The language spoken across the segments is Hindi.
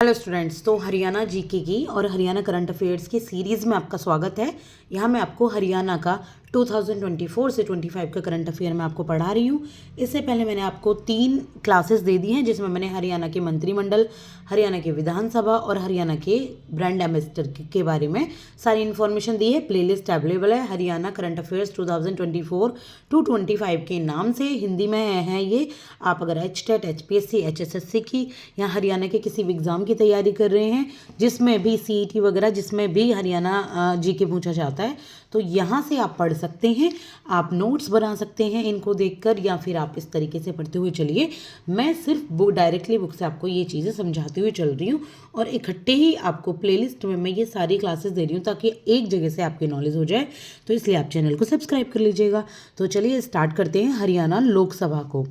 हेलो स्टूडेंट्स, तो हरियाणा जीके की और हरियाणा करंट अफेयर्स की सीरीज़ में आपका स्वागत है। यहाँ मैं आपको हरियाणा का 2024 से 25 का करंट अफेयर मैं आपको पढ़ा रही हूँ। इससे पहले मैंने आपको 3 क्लासेस दे दी हैं, जिसमें मैंने हरियाणा के मंत्रिमंडल, हरियाणा के विधानसभा और हरियाणा के ब्रांड एम्बेसडर के बारे में सारी इन्फॉर्मेशन दी है। प्लेलिस्ट अवेलेबल है हरियाणा करंट अफेयर्स 2024 टू 25 के नाम से, हिंदी में है ये। आप अगर HTET, HPSC, HSSC की या हरियाणा के किसी भी एग्ज़ाम की तैयारी कर रहे हैं, जिसमें भी CET वगैरह, जिसमें भी हरियाणा जीके पूछा जाता है, तो यहाँ से आप पढ़ सकते हैं। आप नोट्स बना सकते हैं इनको देखकर, या फिर आप इस तरीके से पढ़ते हुए चलिए। मैं सिर्फ डायरेक्टली बुक से आपको ये चीज़ें समझाते हुए चल रही हूँ, और इकट्ठे ही आपको प्लेलिस्ट में मैं ये सारी क्लासेस दे रही हूँ ताकि एक जगह से आपकी नॉलेज हो जाए। तो इसलिए आप चैनल को सब्सक्राइब कर लीजिएगा। तो चलिए स्टार्ट करते हैं हरियाणा लोकसभा को।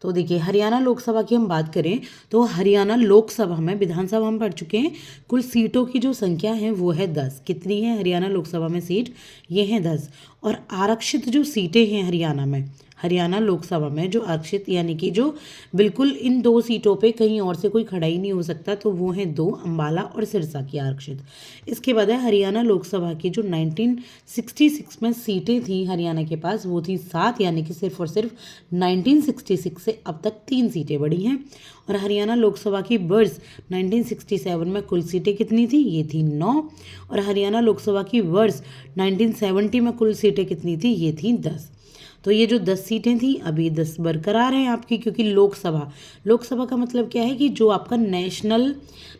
तो देखिए, हरियाणा लोकसभा की हम बात करें तो हरियाणा लोकसभा में, विधानसभा हम पढ़ चुके हैं, कुल सीटों की जो संख्या है वो है 10। कितनी है हरियाणा लोकसभा में सीट? ये हैं 10। और आरक्षित जो सीटें हैं हरियाणा में, हरियाणा लोकसभा में जो आरक्षित, यानी कि जो बिल्कुल इन 2 सीटों पे कहीं और से कोई खड़ा ही नहीं हो सकता, तो वो हैं 2, अम्बाला और सिरसा की आरक्षित। इसके बाद है हरियाणा लोकसभा की जो 1966 में सीटें थी हरियाणा के पास, वो थी 7, यानी कि सिर्फ और सिर्फ 1966 से अब तक 3 सीटें बढ़ी हैं। और हरियाणा लोकसभा की वर्ष 1967 में कुल सीटें कितनी थी? ये थी 9। और हरियाणा लोकसभा की वर्ष 1970 में कुल सीटें कितनी थी? ये थी 10। तो ये जो 10 सीटें थी, अभी 10 बरकरार हैं आपकी, क्योंकि लोकसभा का मतलब क्या है कि जो आपका नेशनल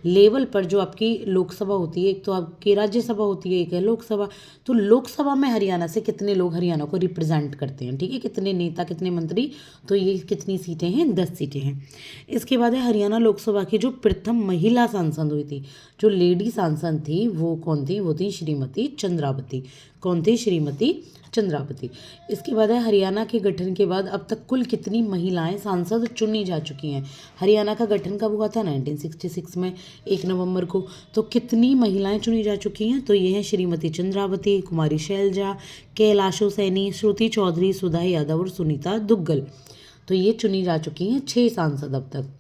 लेवल पर जो आपकी लोकसभा होती है, एक तो आपकी राज्यसभा होती है, एक है लोकसभा। तो लोकसभा में हरियाणा से कितने लोग हरियाणा को रिप्रेजेंट करते हैं, ठीक है, कितने नेता, कितने मंत्री, तो ये कितनी सीटें हैं? 10 सीटें हैं। इसके बाद है हरियाणा लोकसभा की जो प्रथम महिला सांसद हुई थी, जो लेडी सांसद थी, वो कौन थी? वो थी श्रीमती चंद्रावती। कौन थी? श्रीमती चंद्रावती। इसके बाद है हरियाणा के गठन के बाद अब तक कुल कितनी महिलाएं सांसद चुनी जा चुकी हैं? हरियाणा का गठन कब हुआ था? 1966 में, 1 नवंबर को। तो कितनी महिलाएं चुनी जा चुकी हैं? तो ये हैं श्रीमती चंद्रावती, कुमारी शैलजा, कैलाशो सैनी, श्रुति चौधरी, सुधा यादव और सुनीता दुग्गल। तो ये चुनी जा चुकी हैं 6 सांसद अब तक।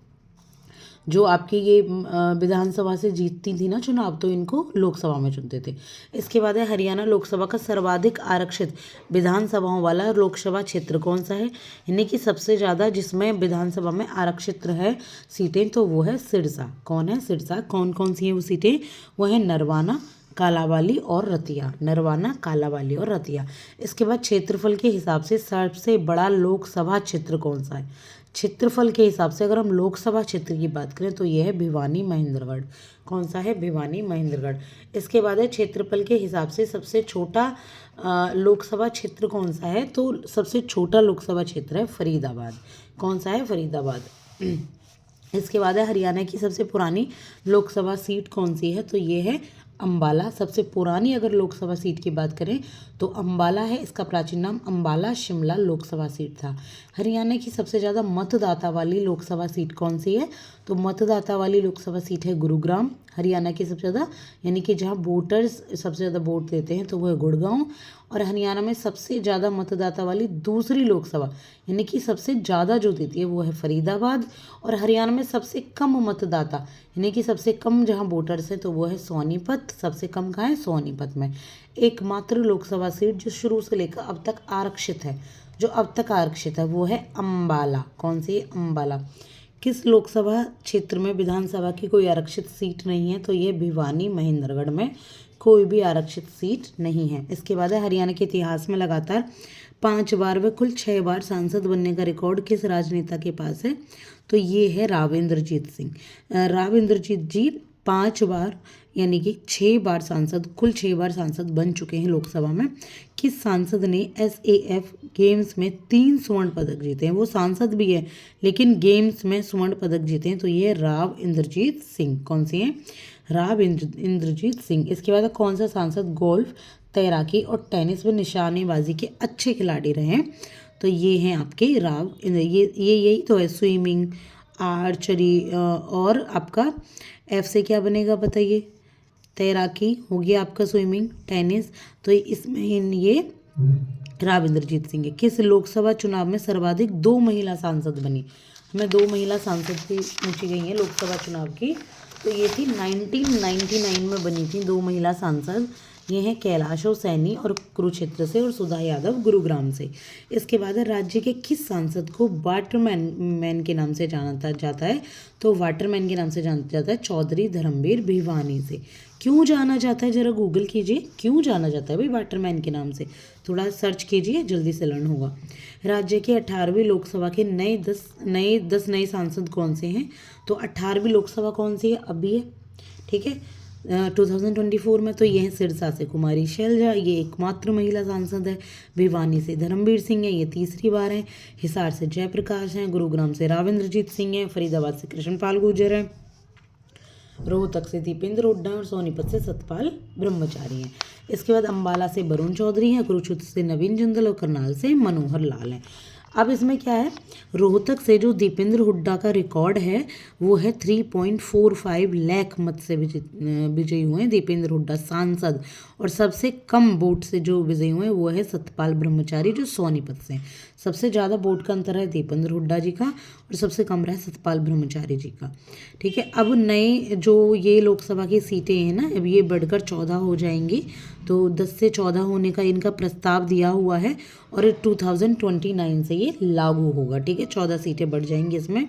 जो आपकी ये विधानसभा से जीतती थी ना चुनाव, तो इनको लोकसभा में चुनते थे। इसके बाद है हरियाणा लोकसभा का सर्वाधिक आरक्षित विधानसभाओं वाला लोकसभा क्षेत्र कौन सा है? यानी कि सबसे ज़्यादा जिसमें विधानसभा में आरक्षित है सीटें, तो वो है सिरसा। कौन है? सिरसा। कौन कौन सी हैं वो सीटें? वो है नरवाना, कालावाली और रतिया। नरवाना, कालावाली और रतिया। इसके बाद क्षेत्रफल के हिसाब से सबसे बड़ा लोकसभा क्षेत्र कौन सा है? क्षेत्रफल के हिसाब से अगर हम लोकसभा क्षेत्र की बात करें तो यह है भिवानी महेंद्रगढ़। कौन सा है? भिवानी महेंद्रगढ़। इसके बाद है क्षेत्रफल के हिसाब से सबसे छोटा लोकसभा क्षेत्र कौन सा है? तो सबसे छोटा लोकसभा क्षेत्र है फरीदाबाद। कौन सा है? फरीदाबाद। इसके बाद है हरियाणा की सबसे पुरानी लोकसभा सीट कौन सी है? तो ये है अम्बाला। सबसे पुरानी अगर लोकसभा सीट की बात करें तो अम्बाला है। इसका प्राचीन नाम अम्बाला शिमला लोकसभा सीट था। हरियाणा की सबसे ज़्यादा मतदाता वाली लोकसभा सीट कौन सी है? तो मतदाता वाली लोकसभा सीट है गुरुग्राम। हरियाणा की सबसे ज़्यादा, यानी कि जहाँ वोटर्स सबसे ज़्यादा वोट देते हैं, तो वो है गुड़गांव। और हरियाणा में सबसे ज़्यादा मतदाता वाली दूसरी लोकसभा, यानी कि सबसे ज़्यादा जो देती है, वो है फरीदाबाद। और हरियाणा में सबसे कम मतदाता, यानी कि सबसे कम जहाँ वोटर्स हैं, तो वो है सोनीपत। सबसे कम कहाँ है? सोनीपत में। एकमात्र लोकसभा सीट जो शुरू से लेकर अब तक आरक्षित है, वो है अम्बाला। कौन सी? अम्बाला। किस लोकसभा क्षेत्र में विधानसभा की कोई आरक्षित सीट नहीं है? तो ये भिवानी महेंद्रगढ़ में कोई भी आरक्षित सीट नहीं है। इसके बाद है हरियाणा के इतिहास में लगातार 5 बार व कुल 6 बार सांसद बनने का रिकॉर्ड किस राजनेता के पास है? तो ये है राव इंद्रजीत सिंह। राव इंद्रजीत जी 5 बार, यानी कि 6 बार सांसद, कुल 6 बार सांसद बन चुके हैं लोकसभा में। किस सांसद ने SAF गेम्स में 3 स्वर्ण पदक जीते हैं? वो सांसद भी है लेकिन गेम्स में स्वर्ण पदक जीते हैं, तो ये राव इंद्रजीत सिंह। कौन सी हैं? राव इंद्रजीत सिंह। इसके बाद कौन सा सांसद गोल्फ, तैराकी और टेनिस में निशानेबाजी के अच्छे खिलाड़ी रहे हैं? तो ये हैं आपके राव यही तो है, स्विमिंग, आर्चरी, और आपका F से क्या बनेगा बताइए? तैराकी हो गया आपका, स्विमिंग, टेनिस। तो इसमें ये राव इंद्रजीत सिंह है। किस लोकसभा चुनाव में सर्वाधिक 2 महिला सांसद बनी? हमें 2 महिला सांसद की पूछी गई है लोकसभा चुनाव की। तो ये थी 1999 में बनी थी 2 महिला सांसद। ये हैं कैलाशो सैनी और कुरुक्षेत्र से, और सुधा यादव गुरुग्राम से। इसके बाद राज्य के किस सांसद को वाटरमैन मैन के नाम से जाना जाता है? तो वाटरमैन के नाम से जाना जाता है चौधरी धर्मवीर भिवानी से। क्यों जाना जाता है, जरा गूगल कीजिए, क्यों जाना जाता है भाई वाटरमैन के नाम से? थोड़ा सर्च कीजिए, जल्दी से लर्न होगा। राज्य के 18वीं लोकसभा के नए 10 नए सांसद कौन से हैं? तो 18वीं लोकसभा कौन सी है? अभी है, ठीक है, 2024 में। तो ये है सिरसा से कुमारी शैलजा, ये एकमात्र महिला सांसद है। भिवानी से धर्मवीर सिंह है, ये तीसरी बार है। हिसार से जयप्रकाश हैं। गुरुग्राम से राविंद्रजीत सिंह हैं। फरीदाबाद से कृष्णपाल गुर्जर हैं। रोहतक से दीपेंद्र हुड्डा और सोनीपत से सतपाल ब्रह्मचारी हैं। इसके बाद अंबाला से वरुण चौधरी हैं। कुरुक्षेत्र से नवीन जिंदल और करनाल से मनोहर लाल हैं। अब इसमें क्या है, रोहतक से जो दीपेंद्र हुड्डा का रिकॉर्ड है वो है 3.45 लाख मत से विजयी हुए हैं दीपेंद्र हुड्डा सांसद। और सबसे कम वोट से जो विजयी हुए हैं वो है सतपाल ब्रह्मचारी जो सोनीपत से। सबसे ज़्यादा वोट का अंतर है दीपेंद्र हुड्डा जी का और सबसे कम रहा है सतपाल ब्रह्मचारी जी का। ठीक है, अब नए जो ये लोकसभा की सीटें हैं ना, अब ये बढ़कर 14 हो जाएंगी। तो 10 से 14 होने का इनका प्रस्ताव दिया हुआ है और 2029 से ये लागू होगा। ठीक है, 14 सीटें बढ़ जाएंगी इसमें।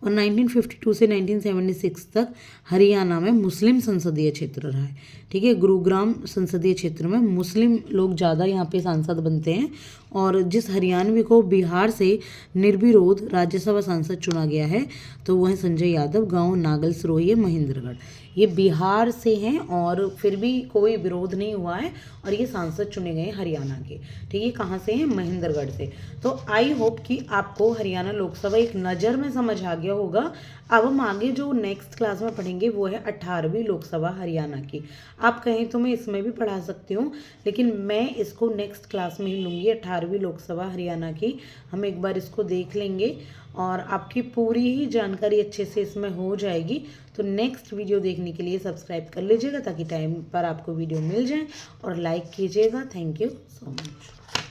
और 1952 से 1976 तक हरियाणा में मुस्लिम संसदीय क्षेत्र रहा है। ठीक है, गुरुग्राम संसदीय क्षेत्र में मुस्लिम लोग ज़्यादा यहाँ पे सांसद बनते हैं। और जिस हरियाणवी को बिहार से निर्विरोध राज्यसभा सांसद चुना गया है तो वह है संजय यादव, गांव नागल सिरोही, महेंद्रगढ़। ये बिहार से हैं और फिर भी कोई विरोध नहीं हुआ है और ये सांसद चुने गए हैं हरियाणा के। ठीक है, कहाँ से हैं? महेंद्रगढ़ से। तो आई होप कि आपको हरियाणा लोकसभा एक नज़र में समझ आ गया होगा। अब हम आगे जो नेक्स्ट क्लास में पढ़ेंगे वो है 18वीं लोकसभा हरियाणा की। आप कहें तो मैं इसमें भी पढ़ा सकती हूँ, लेकिन मैं इसको नेक्स्ट क्लास में ही लूँगी। 18वीं लोकसभा हरियाणा की हम एक बार इसको देख लेंगे और आपकी पूरी ही जानकारी अच्छे से इसमें हो जाएगी। तो नेक्स्ट वीडियो देखने के लिए सब्सक्राइब कर लीजिएगा ताकि टाइम पर आपको वीडियो मिल जाए और लाइक कीजिएगा। Thank you so much.